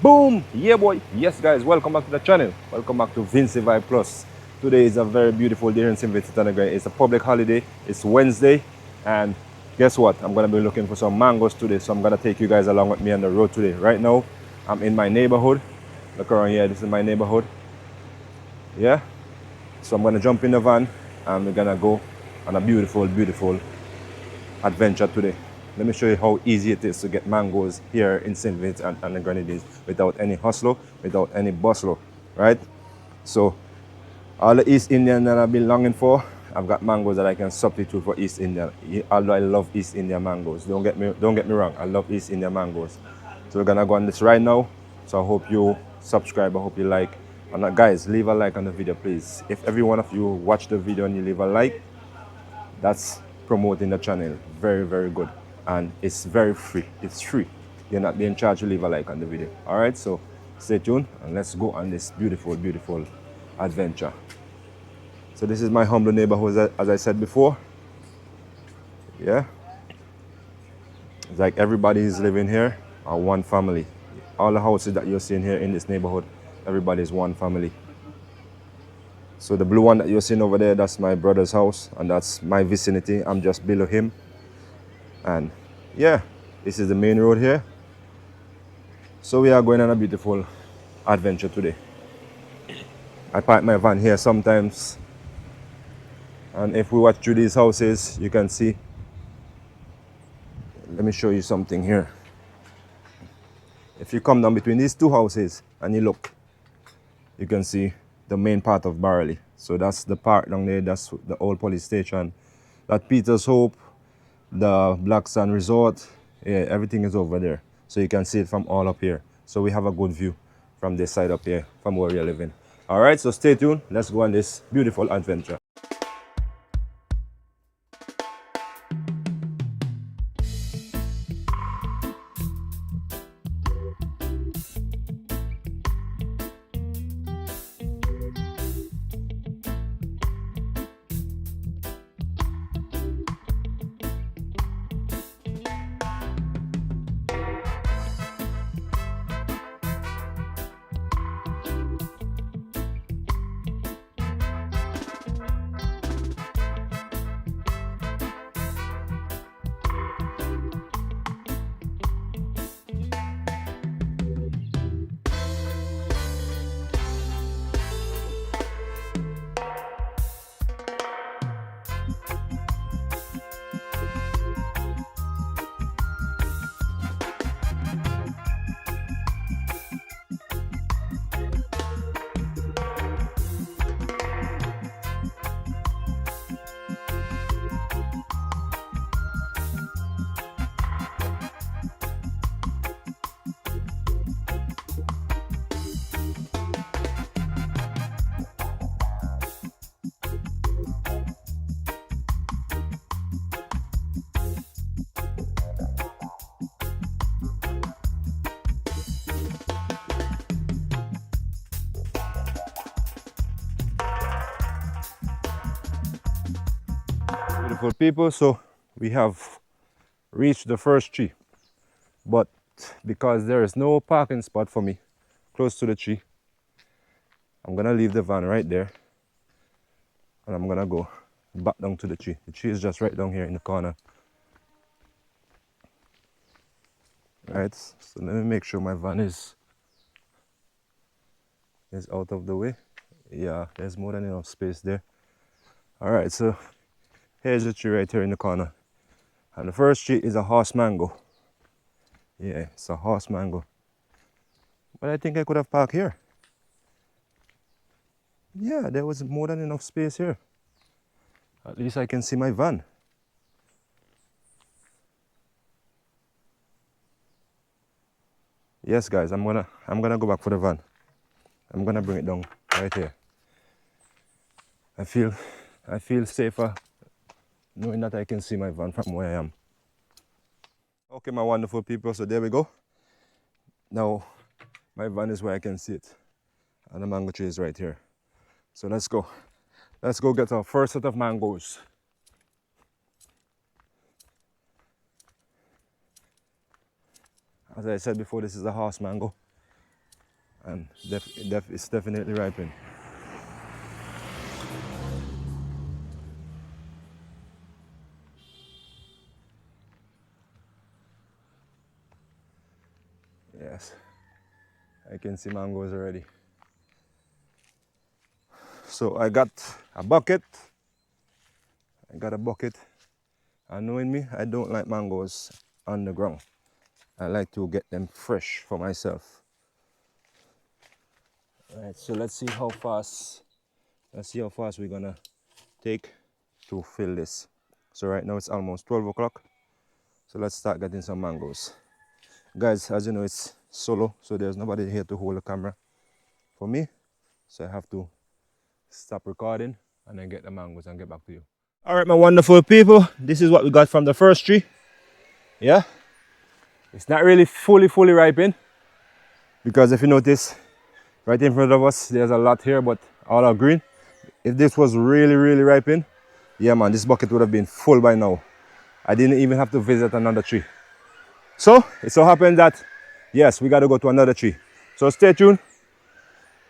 Boom! Yeah, boy. Yes, guys. Welcome back to the channel. Welcome back to Vinci Vibe Plus. Today is a very beautiful day in St. Vincent. It's a public holiday. It's Wednesday, and guess what? I'm gonna be looking for some mangoes today. So I'm gonna take you guys along with me on the road today. Right now, I'm in my neighborhood. Look around here. This is my neighborhood. Yeah. So I'm gonna jump in the van, and we're gonna go on a beautiful, beautiful adventure today. Let me show you how easy it is to get mangoes here in St. Vincent and the Grenadines without any hustle, without any bustle, right? So all the East Indian that I've been longing for, I've got mangoes that I can substitute for East Indian. Although I love East Indian mangoes, don't get me wrong, I love East Indian mangoes. So we're gonna go on this right now. So I hope you subscribe, I hope you like. And guys, leave a like on the video, please. If every one of you watch the video and you leave a like, that's promoting the channel. Very, very good. And it's very free. It's free. You're not being charged to leave a like on the video. All right, so stay tuned and let's go on this beautiful, beautiful adventure. So this is my humble neighborhood, as I said before. Yeah. It's like everybody is living here are one family. All the houses that you're seeing here in this neighborhood, everybody is one family. So the blue one that you're seeing over there, that's my brother's house, and that's my vicinity. I'm just below him. And yeah, this is the main road here. So we are going on a beautiful adventure today. I park my van here sometimes, and if we watch through these houses, you can see. Let me show you something here. If you come down between these two houses and you look, you can see the main part of Barley. So that's the part down there, that's the old police station. That Peter's Hope, the Black Sun Resort, yeah, everything is over there. So you can see it from all up here. So we have a good view from this side up here, from where we are living. All right, so stay tuned. Let's go on this beautiful adventure. Beautiful people, so we have reached the first tree, but because there is no parking spot for me close to the tree, I'm gonna leave the van right there and I'm gonna go back down to the tree. The tree is just right down here in the corner. Right, so let me make sure my van is out of the way. Yeah, there's more than enough space there. All right, so here's the tree right here in the corner. And the first tree is a horse mango. Yeah, it's a horse mango. But I think I could have parked here. Yeah, there was more than enough space here. At least I can see my van. Yes, guys, I'm gonna go back for the van. I'm gonna bring it down right here. I feel safer knowing that I can see my van from where I am. Okay, my wonderful people, so there we go. Now my van is where I can see it, and the mango tree is right here. So let's go. Let's go get our first set of mangoes. As I said before, this is a horse mango. and it's definitely ripened. Yes, I can see mangoes already. So I got a bucket. And knowing me, I don't like mangoes on the ground. I like to get them fresh for myself. All right, so let's see how fast we're gonna take to fill this. So right now it's almost 12 o'clock. So let's start getting some mangoes. Guys, as you know, it's solo, so there's nobody here to hold the camera for me. So I have to stop recording and then get the mangoes and get back to you. All right, my wonderful people, this is what we got from the first tree. Yeah, it's not really fully ripened because if you notice, right in front of us, there's a lot here, but all are green. If this was really ripened, yeah man, this bucket would have been full by now. I didn't even have to visit another tree. So it so happened that, yes, we got to go to another tree. So stay tuned.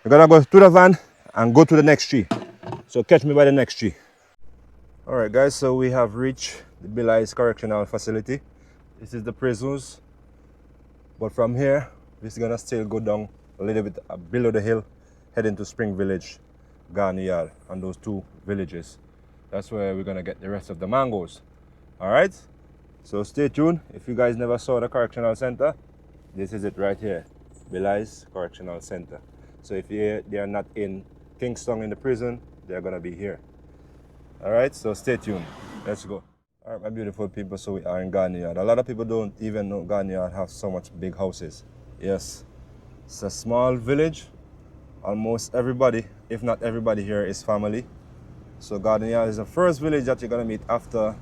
We're gonna go to the van and go to the next tree. So catch me by the next tree. All right, guys, so we have reached the Belize Correctional Facility. This is the prisons. But from here, we're gonna still go down a little bit below the hill, heading to Spring Village, Garnial, and those two villages. That's where we're gonna get the rest of the mangoes. All right, so stay tuned. If you guys never saw the correctional center, this is it right here, Belize Correctional Center. So if they are not in Kingston in the prison, they're gonna be here. All right, so stay tuned. Let's go. All right, my beautiful people, so we are in Garnial. A lot of people don't even know Garnial have so much big houses. Yes, it's a small village. Almost everybody, if not everybody here, is family. So Garnial is the first village that you're gonna meet after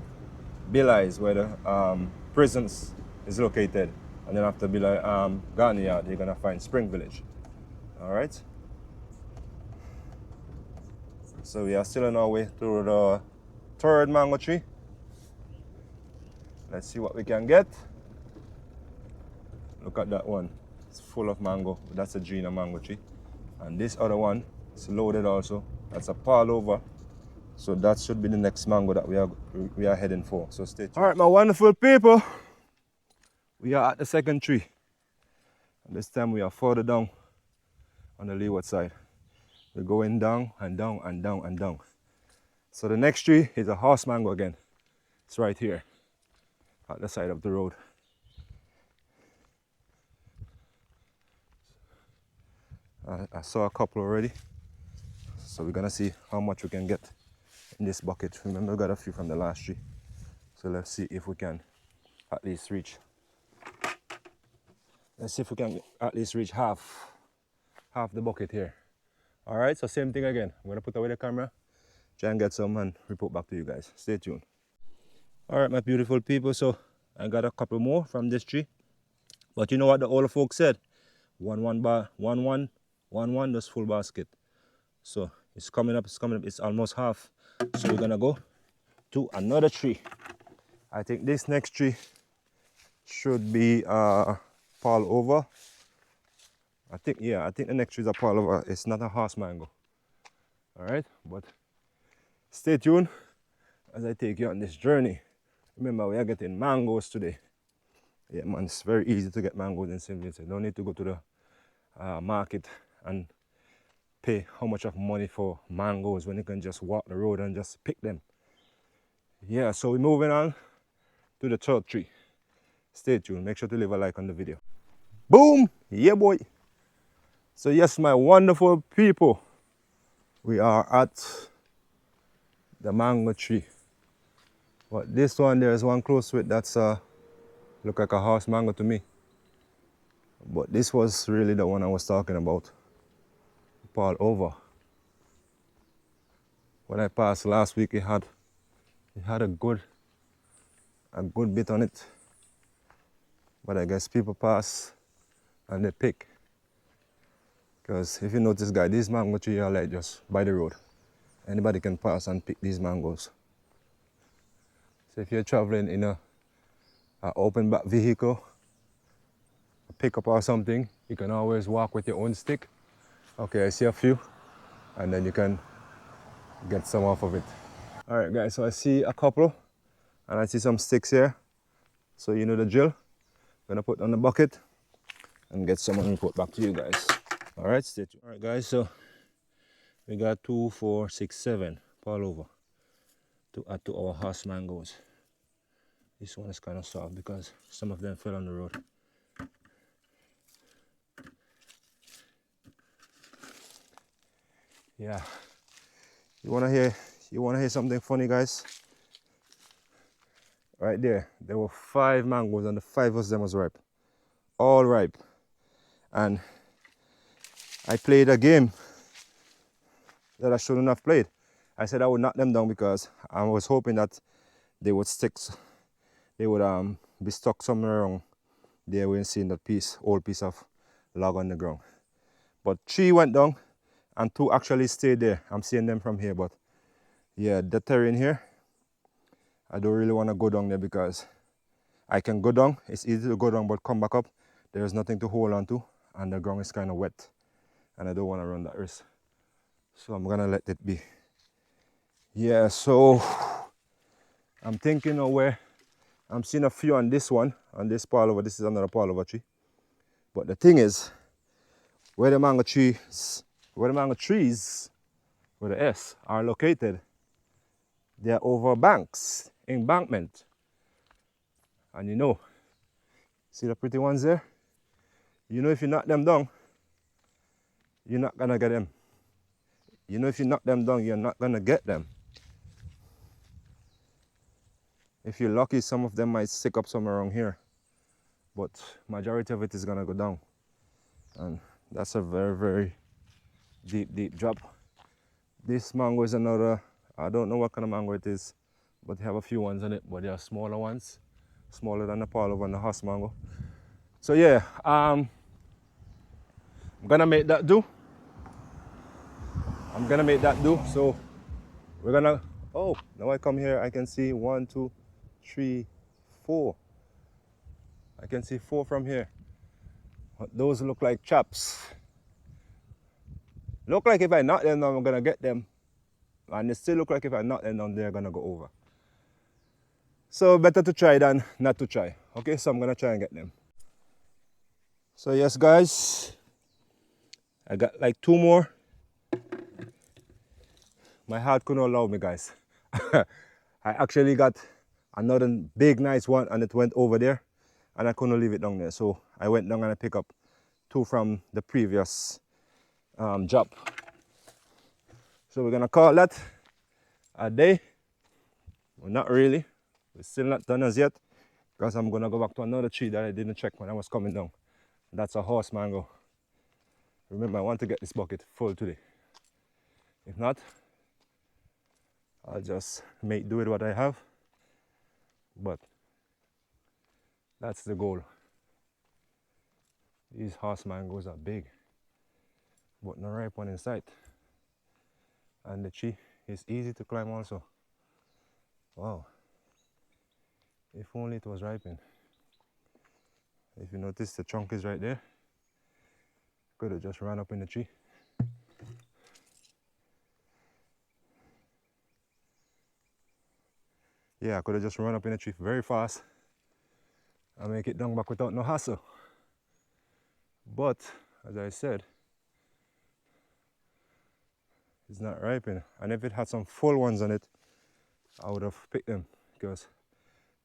Belize, where the prisons is located. And then after Garnial, you're gonna find Spring Village. All right. So we are still on our way through the third mango tree. Let's see what we can get. Look at that one. It's full of mango. That's a Gina mango tree. And this other one is loaded also. That's a pall over. So that should be the next mango that we are heading for. So stay tuned. All right, my wonderful people. We are at the second tree. And this time we are further down on the leeward side. We're going down and down and down and down. So the next tree is a horse mango again. It's right here at the side of the road. I saw a couple already. So we're gonna see how much we can get in this bucket. Remember, we got a few from the last tree. So let's see if we can at least reach. Let's see if we can at least reach half the bucket here. All right, so same thing again. I'm gonna put away the camera, try and get some and report back to you guys. Stay tuned. All right, my beautiful people, so I got a couple more from this tree. But you know what the older folks said? One, just full basket. So it's coming up, it's almost half. So we're gonna go to another tree. I think this next tree should be pall over. I think the next tree is a pall over. It's not a horse mango. All right, but stay tuned as I take you on this journey. Remember, we are getting mangoes today. Yeah, man, it's very easy to get mangoes in St. Vincent. No need to go to the market and pay how much of money for mangoes when you can just walk the road and just pick them. Yeah, so we're moving on to the third tree. Stay tuned. Make sure to leave a like on the video. Boom! Yeah, boy. So yes, my wonderful people, we are at the mango tree. But this one, there's one close to it that's look like a horse mango to me. But this was really the one I was talking about. Fall over. When I passed last week, it had a good bit on it. But I guess people pass and they pick. Because if you notice, guys, these mango trees are like just by the road. Anybody can pass and pick these mangoes. So if you're traveling in a open back vehicle, pickup or something, you can always walk with your own stick. Okay, I see a few, and then you can get some off of it. All right, guys, so I see a couple, and I see some sticks here. So you know the drill. Gonna put on the bucket and get some and report back to you guys. All right, stay tuned. All right, guys, so we got 2, 4, 6, 7 fall over to add to our horse mangoes. This one is kind of soft because some of them fell on the road. Yeah. You wanna hear something funny, guys? Right there were 5 mangoes and the 5 of them was ripe. All ripe. And I played a game that I shouldn't have played. I said I would knock them down because I was hoping that they would be stuck somewhere around there when seeing that old piece of log on the ground. But 3 went down and 2 actually stayed there. I'm seeing them from here, but yeah, the terrain here, I don't really want to go down there because I can go down, it's easy to go down, but come back up, there's nothing to hold on to, and the ground is kind of wet, and I don't want to run that risk. So I'm gonna let it be. Yeah, so I'm thinking of where I'm seeing a few on this one, on this palover. This is another palover tree. But the thing is, where the mango trees, with the S, are located, they're over banks, embankment. And you know, see the pretty ones there? You know if you knock them down, you're not gonna get them. You know if you knock them down, you're not gonna get them. If you're lucky, some of them might stick up somewhere around here. But majority of it is gonna go down. And that's a very, very deep drop. This mango is another, I don't know what kind of mango it is, but they have a few ones in it, but they are smaller ones, smaller than the palover and the horse mango. So yeah, I'm gonna make that do. So we're gonna, oh, now I come here, I can see 1, 2, 3, 4. I can see 4 from here. Those look like chops. Look like if I knock them down, I'm gonna get them. And they still look like if I knock them down, they're gonna go over. So better to try than not to try. Okay, so I'm gonna try and get them. So yes, guys, I got like 2 more. My heart couldn't allow me, guys. I actually got another big nice one and it went over there and I couldn't leave it down there. So I went down and I picked up 2 from the previous job. So we're gonna call that a day. Well, not really. We're still not done as yet because I'm gonna go back to another tree that I didn't check when I was coming down. That's a horse mango. Remember, I want to get this bucket full today. If not, I'll just do with what I have. But that's the goal. These horse mangoes are big, but no ripe one in sight. And the tree is easy to climb also. Wow. If only it was ripened. If you notice, the trunk is right there. Could have just run up in the tree. Yeah, I could have just run up in the tree very fast and make it down back without no hassle. But, as I said, it's not ripened. And if it had some full ones on it, I would have picked them. Because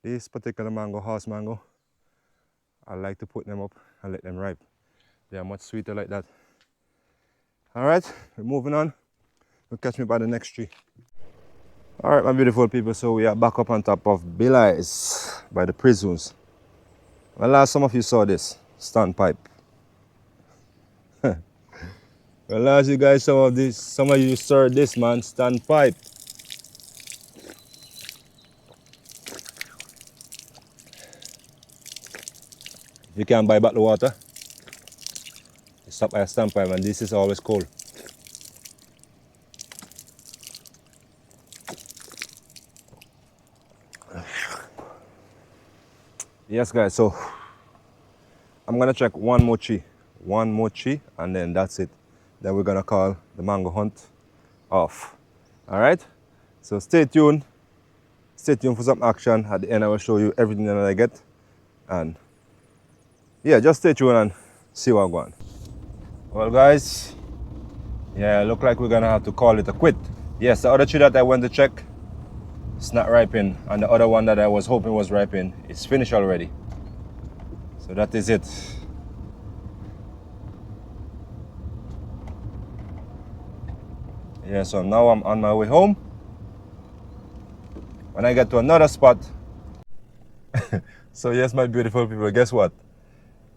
this particular mango, horse mango, I like to put them up and let them ripe. They are much sweeter like that. All right, we're moving on. You'll catch me by the next tree. All right, my beautiful people, so we are back up on top of Belize by the prisons. Well, some of you saw this standpipe. Well, as you guys, some of you saw this, man, standpipe. If you can't buy back the water, you stop by a standpipe, and this is always cold. Yes, guys, so I'm gonna check one more tree, and then that's it. Then we're gonna call the mango hunt off. All right. So stay tuned. Stay tuned for some action. At the end, I will show you everything that I get, and yeah, just stay tuned and see what I'm going. Well, guys, yeah, look like we're gonna have to call it a quit. Yes, the other tree that I went to check, it's not ripened, and the other one that I was hoping was ripened, it's finished already. So that is it. Yeah, so now I'm on my way home. When I get to another spot, so yes, my beautiful people, guess what?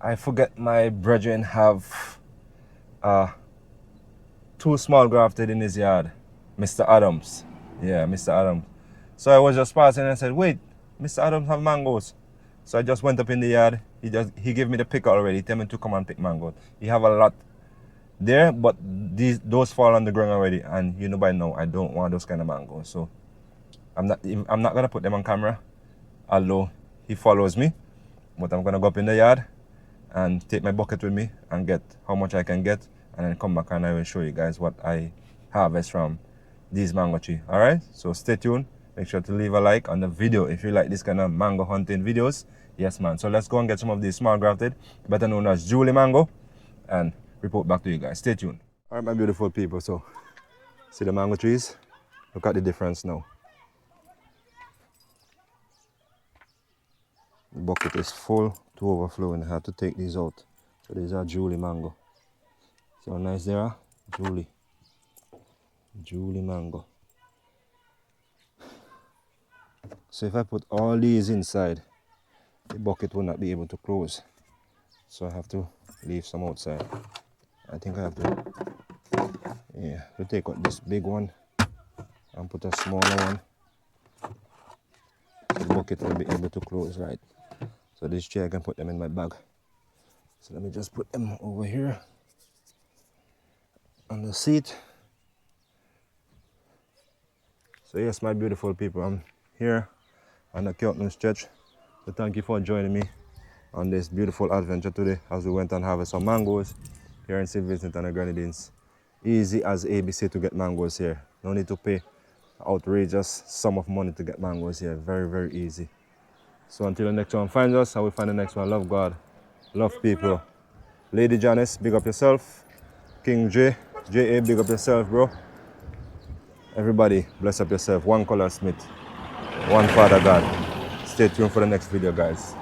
I forget my brethren have two small grafted in his yard, Mr. Adams. Yeah, Mr. Adams. So I was just passing and I said, wait, Mr. Adams have mangoes. So I just went up in the yard. He gave me the pick already. He told me to come and pick mangoes. He have a lot there, but those fall on the ground already. And you know by now, I don't want those kind of mangoes. So I'm not gonna put them on camera, although he follows me. But I'm gonna go up in the yard and take my bucket with me and get how much I can get, and then come back and I will show you guys what I harvest from these mango tree. All right, so stay tuned. Make sure to leave a like on the video if you like this kind of mango hunting videos. Yes, man. So let's go and get some of these small grafted, better known as Julie mango, and report back to you guys. Stay tuned. All right, my beautiful people. So see the mango trees? Look at the difference now. The bucket is full to overflowing. I have to take these out. So these are Julie mango. See how nice they are? Julie mango. So if I put all these inside, the bucket will not be able to close. So I have to leave some outside. I think I have to, yeah, to take out this big one and put a smaller one. The bucket will be able to close, right? So this chair I can put them in my bag. So let me just put them over here on the seat. So yes, my beautiful people, I'm here on the Kirkland stretch. So thank you for joining me on this beautiful adventure today as we went and harvest some mangoes here in St. Vincent and the Grenadines. Easy as ABC to get mangoes here. No need to pay outrageous sum of money to get mangoes here. Very, very easy. So until the next one finds us, I will find the next one. Love God, love people. Lady Janice, big up yourself. King J, J.A., big up yourself, bro. Everybody, bless up yourself. One Color Smith, one Father God. Stay tuned for the next video, guys.